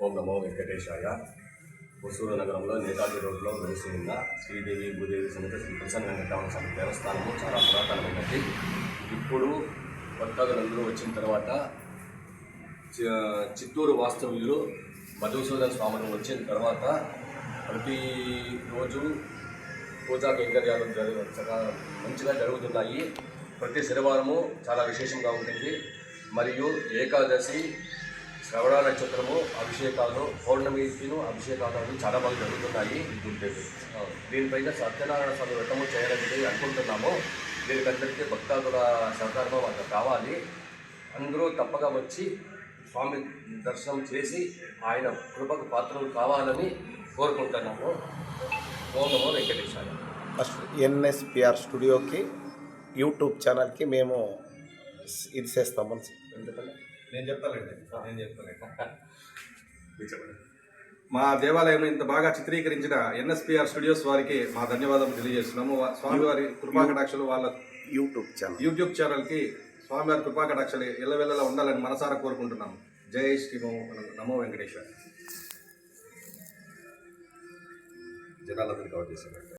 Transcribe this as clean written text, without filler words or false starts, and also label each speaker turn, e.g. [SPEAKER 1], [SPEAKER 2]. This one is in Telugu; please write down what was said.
[SPEAKER 1] ఓం నమో వెంకటేశాయ. హుసూరు నగరంలో నేతాజీ రోడ్లో వెలిసి ఉన్న శ్రీదేవి భూదేవి సమేత శ్రీ ప్రసన్న వెంకటరమణ స్వామి దేవస్థానము చాలా పురాతనమైనది. ఇప్పుడు భక్తాదులందరూ వచ్చిన తర్వాత చిత్తూరు వాస్తవ్యులు మధుసూదన్ స్వామిని వచ్చిన తర్వాత ప్రతిరోజు పూజా కైంకర్యాలు మంచిగా జరుగుతున్నాయి. ప్రతి శనివారము చాలా విశేషంగా ఉంటుంది. మరియు ఏకాదశి, శ్రవణ నక్షత్రము, అభిషేకాలు, పౌర్ణమికిను అభిషేకాలు అవి చాలా బాగా జరుగుతున్నాయి. దీనిపైన సత్యనారాయణ స్వామి వ్రతము చేయాలని అనుకుంటున్నాము. దీనికందరికీ భక్తాదుల సహకారము మాకు కావాలి. అందరూ తప్పగా వచ్చి స్వామి దర్శనం చేసి ఆయన కృపకు పాత్రలు కావాలని కోరుకుంటున్నాము. ఓం నమో వెంకటేశాయ.
[SPEAKER 2] ఫస్ట్ ఎన్ఎస్పిఆర్ స్టూడియోకి యూట్యూబ్ ఛానల్కి మేము ఇది చేస్తాము.
[SPEAKER 3] నేను చెప్తానండి. మా దేవాలయంలో ఇంత బాగా చిత్రీకరించిన ఎన్ఎస్పిఆర్ స్టూడియోస్ వారికి మా ధన్యవాదాలు తెలియజేస్తున్నాము. స్వామివారి కృపాకటాక్షలు వాళ్ళ యూట్యూబ్ ఛానల్కి స్వామివారి కృపాకటాక్షలు ఎల్లవెల్లలా ఉండాలని మనసారా కోరుకుంటున్నాము. జై శ్రీ నమో వెంకటేశ్వర. జనాలందరికీ కవర్ చేశారు.